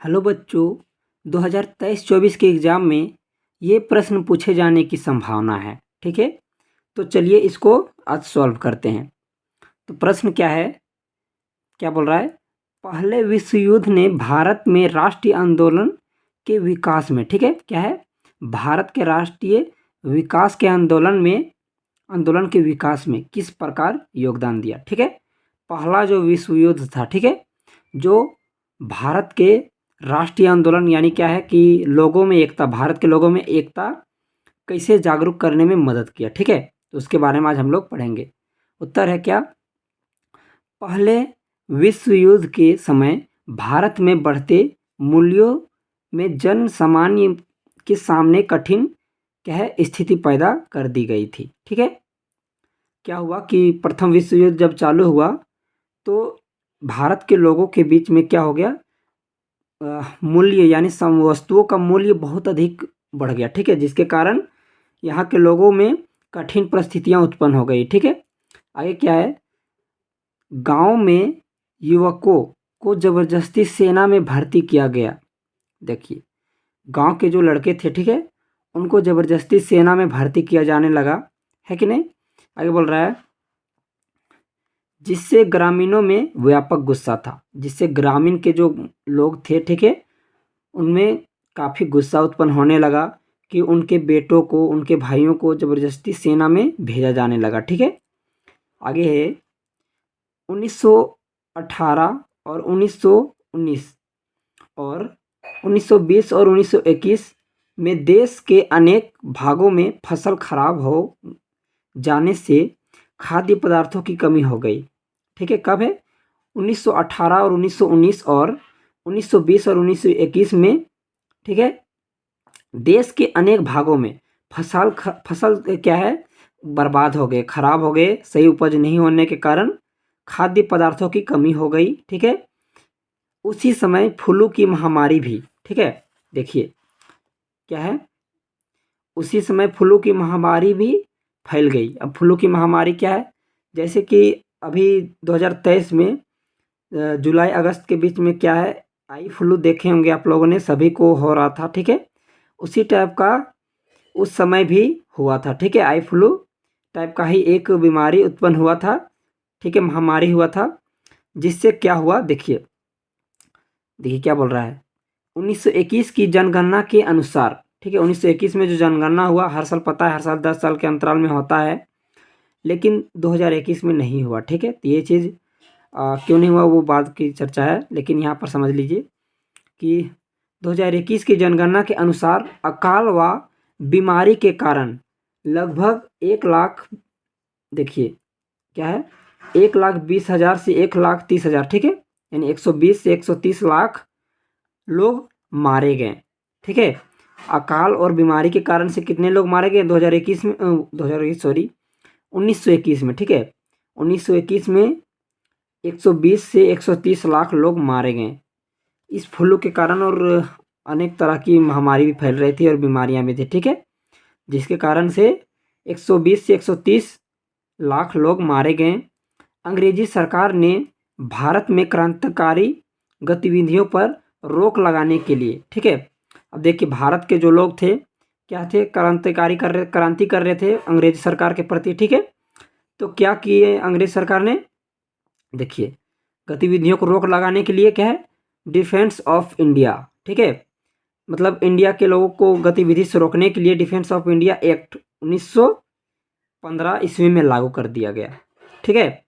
Hello बच्चों, 2023-24 के exam में ये प्रश्न पूछे जाने की संभावना है। ठीक है, तो चलिए इसको आज सॉल्व करते हैं। तो प्रश्न क्या है, क्या बोल रहा है? पहले विश्व युद्ध ने भारत में राष्ट्रीय आंदोलन के विकास में, ठीक है, क्या है, भारत के राष्ट्रीय विकास के आंदोलन के विकास में किस प्रकार योगदान दिया। ठीक है, पहला जो विश्व युद्ध था, ठीक है, जो भारत के राष्ट्रीय आंदोलन यानी क्या है कि लोगों में एकता, भारत के लोगों में एकता कैसे जागरूक करने में मदद किया। ठीक है, तो उसके बारे में आज हम लोग पढ़ेंगे। उत्तर है क्या, पहले विश्व युद्ध के समय भारत में बढ़ते मूल्यों में जन सामान्य के सामने कठिन क्या है स्थिति पैदा कर दी गई थी। ठीक है, क्या हुआ कि प्रथम विश्व युद्ध जब चालू हुआ तो भारत के लोगों के बीच में क्या हो गया, मूल्य यानी वस्तुओं का मूल्य बहुत अधिक बढ़ गया। ठीक है, जिसके कारण यहाँ के लोगों में कठिन परिस्थितियाँ उत्पन्न हो गई। ठीक है, आगे क्या है, गांव में युवकों को जबरदस्ती सेना में भर्ती किया गया। देखिए, गांव के जो लड़के थे, ठीक है, उनको जबरदस्ती सेना में भर्ती किया जाने लगा, है कि नहीं। आगे बोल रहा है, जिससे ग्रामीणों में व्यापक गुस्सा था, जिससे ग्रामीण के जो लोग थे, ठीक है, उनमें काफ़ी गुस्सा उत्पन्न होने लगा कि उनके बेटों को, उनके भाइयों को ज़बरदस्ती सेना में भेजा जाने लगा। ठीक है, आगे है 1918 और 1919 और 1920 और 1921 में देश के अनेक भागों में फसल खराब हो जाने से खाद्य पदार्थों की कमी हो गई। ठीक है, कब है, 1918 और 1919 और 1920 और 1921 में, ठीक है, देश के अनेक भागों में फसल क्या है, बर्बाद हो गए, खराब हो गए, सही उपज नहीं होने के कारण खाद्य पदार्थों की कमी हो गई। ठीक है, उसी समय फ्लू की महामारी भी, ठीक है, देखिए क्या है, उसी समय फ्लू की महामारी भी फैल गई। अब फ्लू की महामारी क्या है, जैसे कि अभी 2023 में जुलाई अगस्त के बीच में क्या है, आई फ्लू देखे होंगे आप लोगों ने, सभी को हो रहा था। ठीक है, उसी टाइप का उस समय भी हुआ था। ठीक है, आई फ्लू टाइप का ही एक बीमारी उत्पन्न हुआ था। ठीक है, महामारी हुआ था, जिससे क्या हुआ, देखिए देखिए क्या बोल रहा है, 1921 की जनगणना के अनुसार, ठीक है, 1921 में जो जनगणना हुआ, हर साल पता है, हर साल 10 साल के अंतराल में होता है, लेकिन 2021 में नहीं हुआ। ठीक है, तो ये चीज़ क्यों नहीं हुआ वो बात की चर्चा है, लेकिन यहाँ पर समझ लीजिए कि 2021 की जनगणना के अनुसार अकाल व बीमारी के कारण लगभग 1 लाख, देखिए क्या है, 1,20,000 से 1,30,000, ठीक है, यानी 120 से 130 लाख लोग मारे गए। ठीक है, अकाल और बीमारी के कारण से कितने लोग मारे गए 2021 में, 2021 सॉरी 1921 में। ठीक है, 1921 में 120 से 130 लाख लोग मारे गए इस फ्लू के कारण, और अनेक तरह की महामारी भी फैल रही थी और बीमारियां भी थी। ठीक है, जिसके कारण से 120 से 130 लाख लोग मारे गए। अंग्रेजी सरकार ने भारत में क्रांतिकारी गतिविधियों पर रोक लगाने के लिए, ठीक है, अब देखिए भारत के जो लोग थे क्या थे, क्रांति कर रहे थे अंग्रेज सरकार के प्रति। ठीक है, तो क्या किए अंग्रेज सरकार ने, देखिए गतिविधियों को रोक लगाने के लिए क्या है, डिफेंस ऑफ इंडिया, ठीक है, मतलब इंडिया के लोगों को गतिविधि से रोकने के लिए डिफेंस ऑफ इंडिया एक्ट 1915 ईस्वी में लागू कर दिया गया। ठीक है,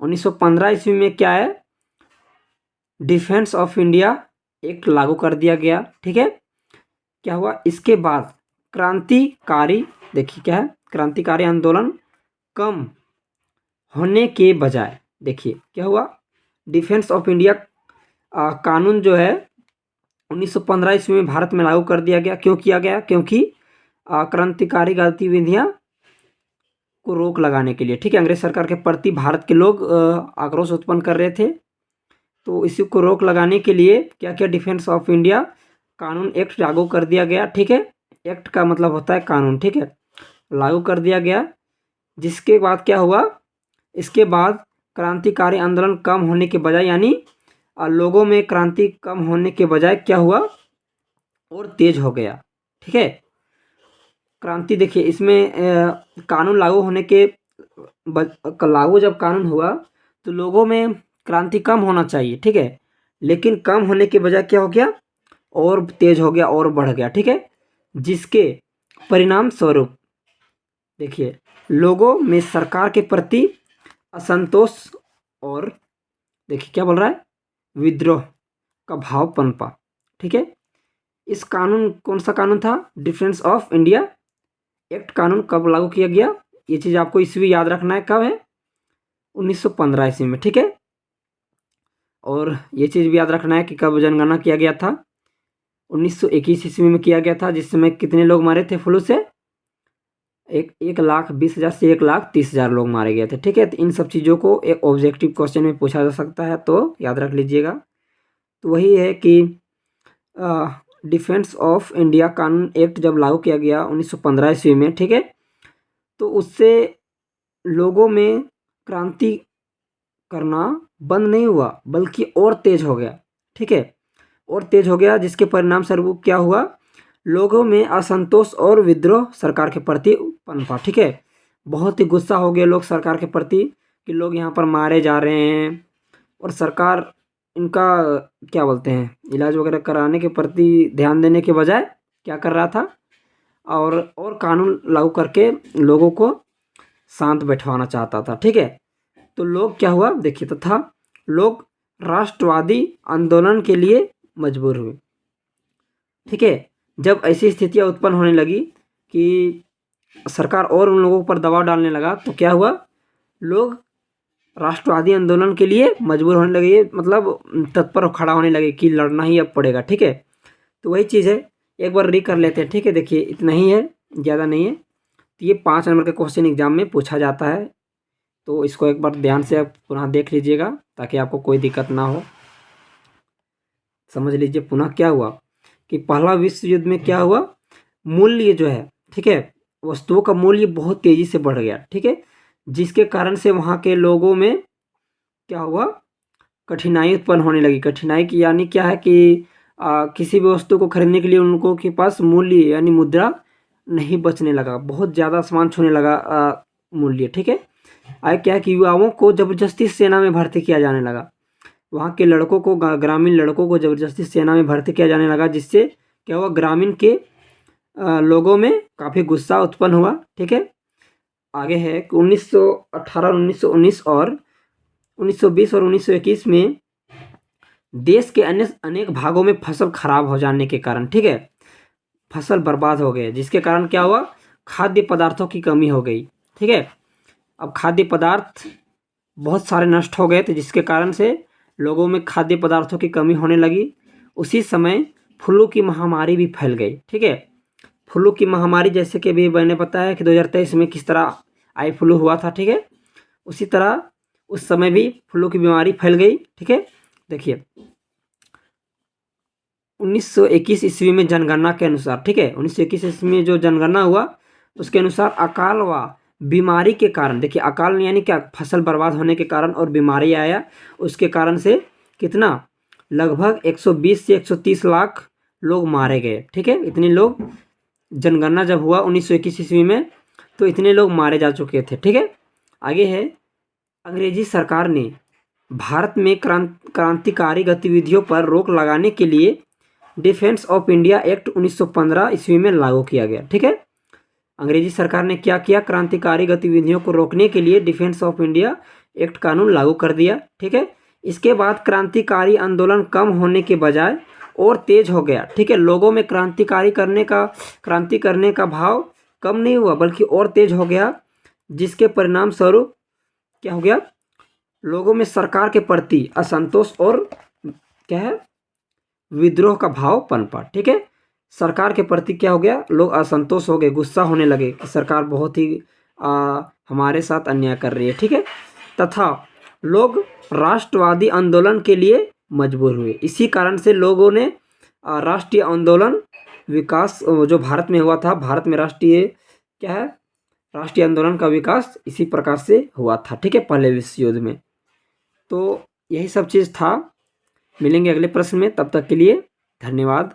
1915 ईस्वी में क्या है, डिफेंस ऑफ इंडिया एक्ट लागू कर दिया गया। ठीक है, क्या हुआ, इसके बाद क्रांतिकारी, देखिए क्या है, क्रांतिकारी आंदोलन कम होने के बजाय, देखिए क्या हुआ, डिफेंस ऑफ इंडिया कानून जो है 1915 ईस्वी में भारत में लागू कर दिया गया। क्यों किया गया, क्योंकि क्रांतिकारी गतिविधियां को रोक लगाने के लिए, ठीक है, अंग्रेज सरकार के प्रति भारत के लोग आक्रोश उत्पन्न कर रहे थे, तो इसी को रोक लगाने के लिए क्या क्या, डिफेंस ऑफ इंडिया कानून एक्ट लागू कर दिया गया। ठीक है, एक्ट का मतलब होता है कानून, ठीक है, लागू कर दिया गया, जिसके बाद क्या हुआ, इसके बाद क्रांतिकारी आंदोलन कम होने के बजाय, यानी लोगों में क्रांति कम होने के बजाय क्या हुआ, और तेज हो गया। ठीक है, क्रांति देखिए इसमें कानून लागू होने के लागू जब कानून हुआ तो लोगों में क्रांति कम होना चाहिए। ठीक है, लेकिन कम होने के बजाय क्या हो गया, और तेज हो गया और बढ़ गया। ठीक है, जिसके परिणाम स्वरूप देखिए लोगों में सरकार के प्रति असंतोष और देखिए क्या बोल रहा है, विद्रोह का भाव पनपा। ठीक है, इस कानून, कौन सा कानून था, डिफेंस ऑफ इंडिया एक्ट कानून कब लागू किया गया, ये चीज़ आपको ईस्वी याद रखना है, कब है, 1915 ईस्वी में। ठीक है, और ये चीज़ भी याद रखना है कि कब जनगणना किया गया था, 1921 ईस्वी में किया गया था, जिस समय कितने लोग मारे थे फ्लू से, 1,20,000 से 1,30,000 लोग मारे गए थे। ठीक है, तो इन सब चीज़ों को एक ऑब्जेक्टिव क्वेश्चन में पूछा जा सकता है, तो याद रख लीजिएगा। तो वही है कि डिफेंस ऑफ इंडिया कानून एक्ट जब लागू किया गया 1915 ईस्वी में, ठीक है, तो उससे लोगों में क्रांति करना बंद नहीं हुआ बल्कि और तेज हो गया। ठीक है, और तेज हो गया, जिसके परिणाम स्वरूप क्या हुआ, लोगों में असंतोष और विद्रोह सरकार के प्रति पनपा। ठीक है, बहुत ही गुस्सा हो गए लोग सरकार के प्रति कि लोग यहाँ पर मारे जा रहे हैं, और सरकार इनका क्या बोलते हैं, इलाज वगैरह कराने के प्रति ध्यान देने के बजाय क्या कर रहा था, और कानून लागू करके लोगों को शांत बैठवाना चाहता था। ठीक है, तो लोग क्या हुआ देखिए, तथा लोग राष्ट्रवादी आंदोलन के लिए मजबूर हुए। ठीक है, जब ऐसी स्थितियां उत्पन्न होने लगी कि सरकार और उन लोगों पर दबाव डालने लगा, तो क्या हुआ, लोग राष्ट्रवादी आंदोलन के लिए मजबूर होने लगे, मतलब तत्पर खड़ा होने लगे कि लड़ना ही अब पड़ेगा। ठीक है, तो वही चीज़ है, एक बार री कर लेते हैं। ठीक है, देखिए इतना ही है, ज़्यादा नहीं है, तो ये 5 नंबर के क्वेश्चन एग्जाम में पूछा जाता है, तो इसको एक बार ध्यान से आप पुनः देख लीजिएगा ताकि आपको कोई दिक्कत ना हो। समझ लीजिए पुनः क्या हुआ कि पहला विश्व युद्ध में क्या हुआ, मूल्य जो है, ठीक है, वस्तुओं का मूल्य बहुत तेजी से बढ़ गया। ठीक है, जिसके कारण से वहाँ के लोगों में क्या हुआ, कठिनाई उत्पन्न होने लगी। कठिनाई की यानी क्या है कि किसी भी वस्तु को खरीदने के लिए उनको के पास मूल्य यानी मुद्रा नहीं बचने लगा, बहुत ज़्यादा आसमान छूने लगा मूल्य। ठीक है, आगे क्या है कि युवाओं को ज़बरदस्ती सेना में भर्ती किया जाने लगा, वहाँ के लड़कों को, ग्रामीण लड़कों को ज़बरदस्ती सेना में भर्ती किया जाने लगा, जिससे क्या हुआ, ग्रामीण के लोगों में काफ़ी गुस्सा उत्पन्न हुआ। ठीक है, आगे है कि 1918, 1919 और 1920 और 1921 में देश के अन्य अनेक भागों में फसल खराब हो जाने के कारण, ठीक है, फसल बर्बाद हो गए, जिसके कारण क्या हुआ, खाद्य पदार्थों की कमी हो गई। ठीक है, अब खाद्य पदार्थ बहुत सारे नष्ट हो गए थे, जिसके कारण से लोगों में खाद्य पदार्थों की कमी होने लगी। उसी समय फ्लू की महामारी भी फैल गई। ठीक है, फ्लू की महामारी जैसे कि अभी मैंने बताया कि 2023 में किस तरह आई फ्लू हुआ था। ठीक है, उसी तरह उस समय भी फ्लू की बीमारी फैल गई। ठीक है, देखिए 1921 ईस्वी में जनगणना के अनुसार, ठीक है, 1921 ईस्वी में जो जनगणना हुआ उसके अनुसार अकाल व बीमारी के कारण, देखिए अकाल यानी क्या, फसल बर्बाद होने के कारण, और बीमारी आया उसके कारण से कितना, लगभग 120 से 130 लाख लोग मारे गए। ठीक है, इतने लोग, जनगणना जब हुआ 1921 ईस्वी में तो इतने लोग मारे जा चुके थे। ठीक है, आगे है, अंग्रेजी सरकार ने भारत में क्रांतिकारी गतिविधियों पर रोक लगाने के लिए डिफेंस ऑफ इंडिया एक्ट 1915 ईस्वी में लागू किया गया। ठीक है, अंग्रेजी सरकार ने क्या किया, क्रांतिकारी गतिविधियों को रोकने के लिए डिफेंस ऑफ इंडिया एक्ट कानून लागू कर दिया। ठीक है, इसके बाद क्रांतिकारी आंदोलन कम होने के बजाय और तेज हो गया। ठीक है, लोगों में क्रांति करने का भाव कम नहीं हुआ बल्कि और तेज हो गया, जिसके परिणाम स्वरूप क्या हो गया, लोगों में सरकार के प्रति असंतोष और क्या है, विद्रोह का भाव पनपा। ठीक है, सरकार के प्रति क्या हो गया, लोग असंतोष हो गए, गुस्सा होने लगे कि सरकार बहुत ही हमारे साथ अन्याय कर रही है। ठीक है, तथा लोग राष्ट्रवादी आंदोलन के लिए मजबूर हुए। इसी कारण से लोगों ने राष्ट्रीय आंदोलन विकास जो भारत में हुआ था, भारत में राष्ट्रीय क्या है, राष्ट्रीय आंदोलन का विकास इसी प्रकार से हुआ था। ठीक है, पहले विश्व युद्ध में। तो यही सब चीज़ था मिलेंगे अगले प्रश्न में, तब तक के लिए धन्यवाद।